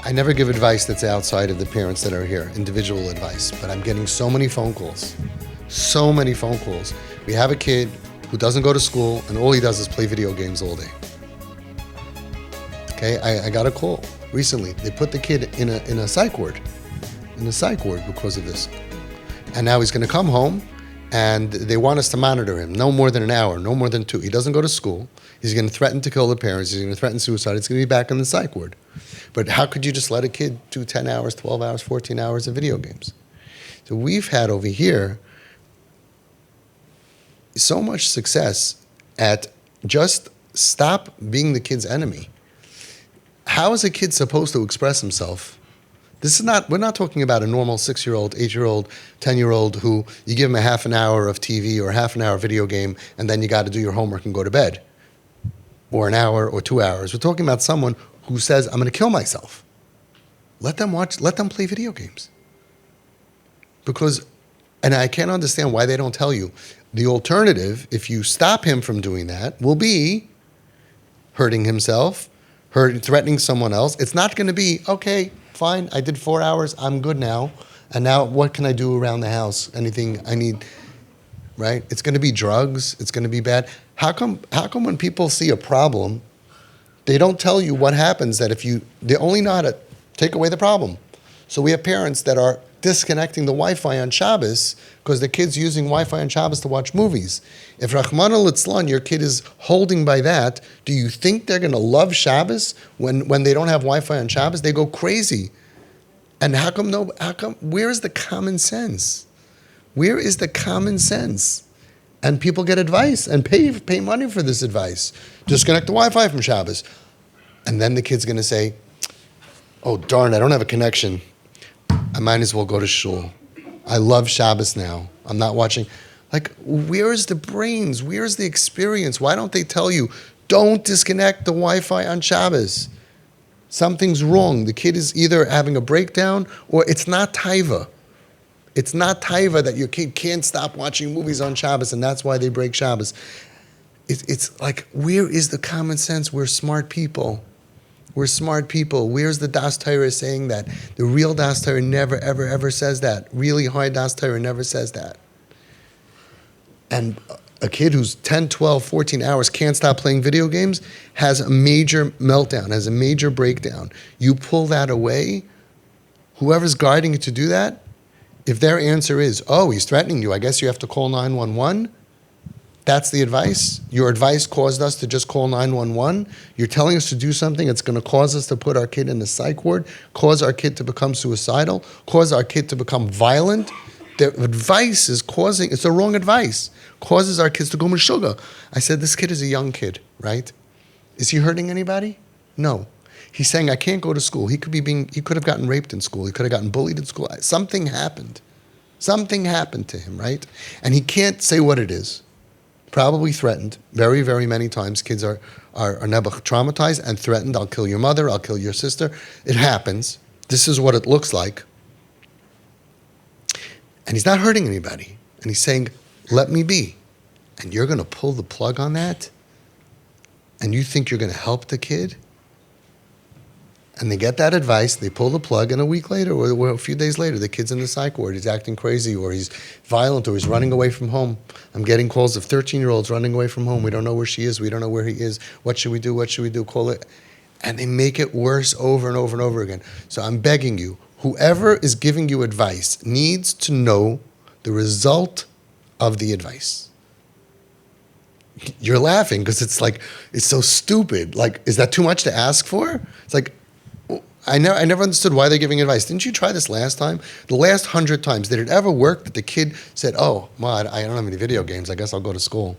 I never give advice that's outside of the parents that are here, individual advice, but I'm getting so many phone calls. So many phone calls. We have a kid who doesn't go to school and all he does is play video games all day. Okay, I got a call recently. They put the kid in a psych ward, because of this. And now he's gonna come home and they want us to monitor him, no more than an hour, no more than 2. He doesn't go to school. He's gonna threaten to kill the parents. He's gonna threaten suicide. He's gonna be back in the psych ward. But how could you just let a kid do 10 hours, 12 hours, 14 hours of video games? So we've had over here so much success at just stop being the kid's enemy. How is a kid supposed to express himself? We're not talking about a normal 6-year-old, 8-year-old, 10-year-old who you give him a half an hour of TV or a half an hour video game and then you got to do your homework and go to bed. Or an hour or 2 hours. We're talking about someone who says, I'm going to kill myself. Let them play video games. And I can't understand why they don't tell you. The alternative, if you stop him from doing that, will be hurting himself, threatening someone else. It's not going to be, okay, fine, I did 4 hours, I'm good now. And now what can I do around the house? Anything I need, right? It's going to be drugs. It's going to be bad. How come when people see a problem, they don't tell you what happens they only know how to take away the problem. So we have parents that are disconnecting the Wi-Fi on Shabbos because the kid's using Wi-Fi on Shabbos to watch movies. If Rahman al-Itzlan, your kid is holding by that, do you think they're going to love Shabbos when they don't have Wi-Fi on Shabbos? They go crazy. And how come, where is the common sense? Where is the common sense? And people get advice and pay money for this advice. Disconnect the Wi-Fi from Shabbos. And then the kid's going to say, oh, darn, I don't have a connection. I might as well go to shul. I love Shabbos now. I'm not watching. Like, where is the brains? Where is the experience? Why don't they tell you, don't disconnect the Wi-Fi on Shabbos? Something's wrong. The kid is either having a breakdown or it's not taiva. It's not taiva that your kid can't stop watching movies on Shabbos and that's why they break Shabbos. It's like, where is the common sense? We're smart people. We're smart people. Where's the Das Torah saying that? The real Das Torah never, ever, ever says that. Really high Das Torah never says that. And a kid who's 10, 12, 14 hours can't stop playing video games has a major meltdown, has a major breakdown. You pull that away, whoever's guiding you to do that, if their answer is, oh, he's threatening you, I guess you have to call 911, that's the advice. Your advice caused us to just call 911. You're telling us to do something that's going to cause us to put our kid in the psych ward, cause our kid to become suicidal, cause our kid to become violent. The advice is it's the wrong advice. Causes our kids to go meshuggah. I said, this kid is a young kid, right? Is he hurting anybody? No. He's saying, I can't go to school. He could have gotten raped in school. He could have gotten bullied in school. Something happened. Something happened to him, right? And he can't say what it is. Probably threatened very, very many times. Kids are never traumatized and threatened. I'll kill your mother. I'll kill your sister. It happens. This is what it looks like. And he's not hurting anybody. And he's saying, let me be. And you're going to pull the plug on that? And you think you're going to help the kid? And they get that advice, they pull the plug, and a week later, or a few days later, the kid's in the psych ward. He's acting crazy, or he's violent, or he's running away from home. I'm getting calls of 13-year-olds running away from home. We don't know where she is. We don't know where he is. What should we do? What should we do? Call it. And they make it worse over and over and over again. So I'm begging you, whoever is giving you advice needs to know the result of the advice. You're laughing because it's like, it's so stupid. Like, is that too much to ask for? It's like, I never understood why they're giving advice. Didn't you try this last time? The last 100 times, did it ever work that the kid said, oh, Ma, I don't have any video games. I guess I'll go to school.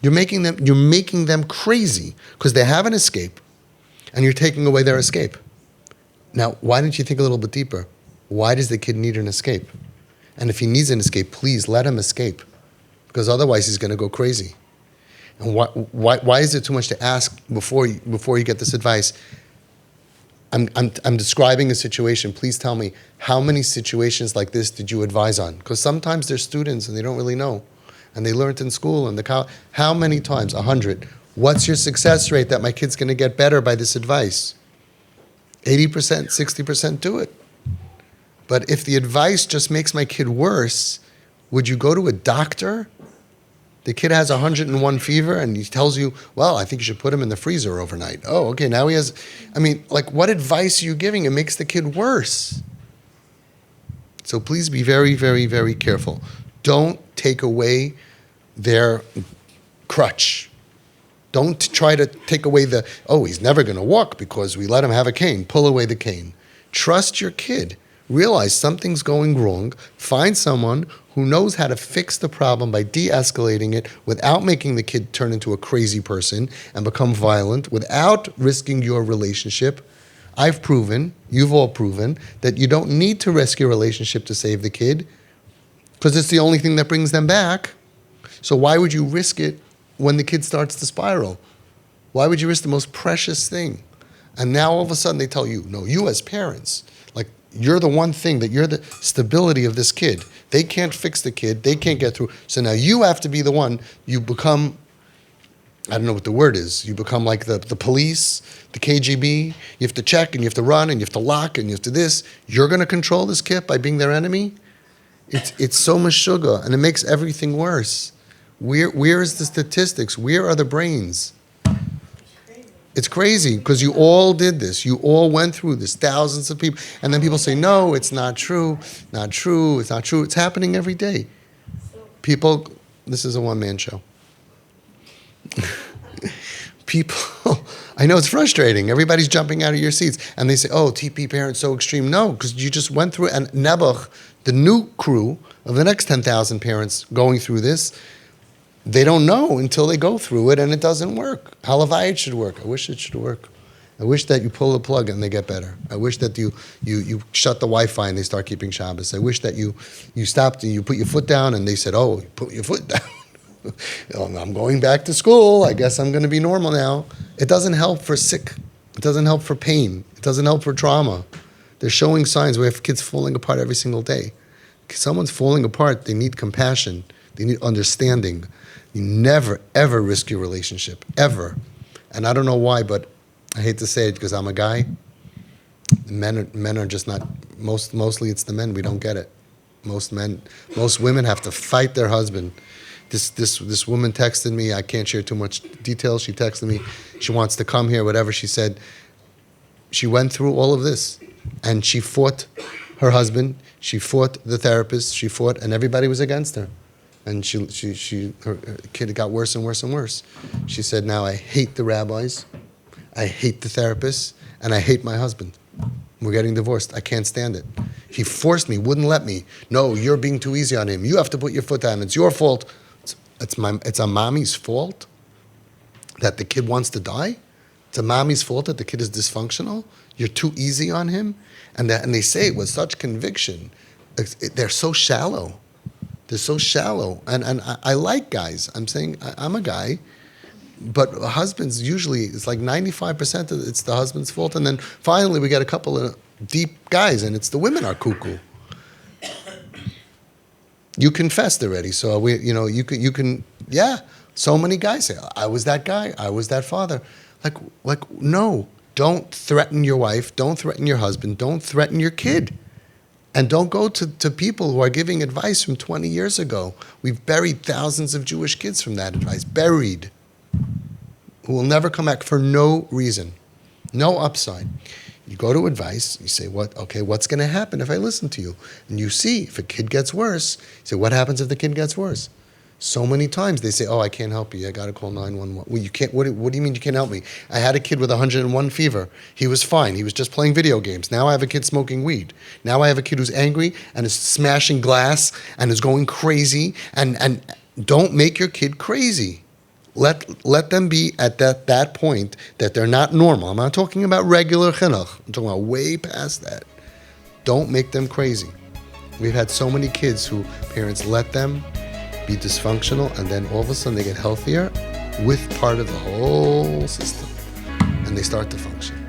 You're making them crazy because they have an escape and you're taking away their escape. Now, why didn't you think a little bit deeper? Why does the kid need an escape? And if he needs an escape, please let him escape because otherwise he's going to go crazy. And why is it too much to ask before you get this advice? I'm describing a situation. Please tell me, how many situations like this did you advise on? Because sometimes they're students and they don't really know. And they learned in school. And how many times? 100. What's your success rate that my kid's going to get better by this advice? 80%, 60% do it. But if the advice just makes my kid worse, would you go to a doctor? The kid has 101 fever and he tells you, well, I think you should put him in the freezer overnight. Oh, okay, now he has, what advice are you giving? It makes the kid worse. So please be very, very, very careful. Don't take away their crutch. Don't try to take away he's never going to walk because we let him have a cane. Pull away the cane. Trust your kid. Realize something's going wrong. Find someone who knows how to fix the problem by de-escalating it without making the kid turn into a crazy person and become violent, without risking your relationship. I've proven, you've all proven, that you don't need to risk your relationship to save the kid because it's the only thing that brings them back. So why would you risk it when the kid starts to spiral? Why would you risk the most precious thing? And now all of a sudden they tell you, no, you as parents, you're the one thing, that you're the stability of this kid. They can't fix the kid. They can't get through. So now you have to be the one. You become, I don't know what the word is. You become like the police, the KGB. You have to check and you have to run and you have to lock and you have to this. You're going to control this kid by being their enemy? It's so much sugar and it makes everything worse. Where is the statistics? Where are the brains? It's crazy because you all did this. You all went through this, thousands of people. And then people say, no, it's not true, not true, it's not true. It's happening every day. People, this is a one-man show. People, I know it's frustrating. Everybody's jumping out of your seats. And they say, oh, TP parents so extreme. No, because you just went through it. And Nebuch, the new crew of the next 10,000 parents going through this, they don't know until they go through it and it doesn't work. Halavai, it should work. I wish it should work. I wish that you pull the plug and they get better. I wish that you shut the Wi-Fi and they start keeping Shabbos. I wish that you stopped and you put your foot down and they said, oh, you put your foot down. I'm going back to school. I guess I'm going to be normal now. It doesn't help for sick. It doesn't help for pain. It doesn't help for trauma. They're showing signs. We have kids falling apart every single day. Someone's falling apart. They need compassion. They need understanding. You never, ever risk your relationship, ever. And I don't know why, but I hate to say it because I'm a guy. Men are just not, mostly it's the men, we don't get it. Most women have to fight their husband. This woman texted me, I can't share too much detail. She texted me, she wants to come here, whatever. She said, she went through all of this and she fought her husband, she fought the therapist, and everybody was against her. And her kid got worse and worse and worse. She said, now I hate the rabbis, I hate the therapists, and I hate my husband. We're getting divorced. I can't stand it. He forced me, wouldn't let me. No, you're being too easy on him. You have to put your foot down. It's your fault. It's a mommy's fault that the kid wants to die? It's a mommy's fault that the kid is dysfunctional? You're too easy on him? And they say it with such conviction. They're so shallow. They're so shallow. And I like guys. I'm saying I'm a guy. But husbands usually, it's like 95% of it's the husband's fault. And then finally we get a couple of deep guys and it's the women are cuckoo. You confessed already. So you can, yeah. So many guys say, I was that guy. I was that father. Like, no, don't threaten your wife. Don't threaten your husband. Don't threaten your kid. And don't go to people who are giving advice from 20 years ago. We've buried thousands of Jewish kids from that advice. Buried. Who will never come back for no reason. No upside. You go to advice, you say, what's going to happen if I listen to you? And you see, if a kid gets worse, you say, what happens if the kid gets worse? So many times they say, I can't help you. I got to call 911. Well, you can't. What do you mean you can't help me? I had a kid with 101 fever. He was fine. He was just playing video games. Now I have a kid smoking weed. Now I have a kid who's angry and is smashing glass and is going crazy. And don't make your kid crazy. Let them be at that point that they're not normal. I'm not talking about regular chinuch. I'm talking about way past that. Don't make them crazy. We've had so many kids who parents let them be dysfunctional, and then all of a sudden they get healthier with part of the whole system, and they start to function.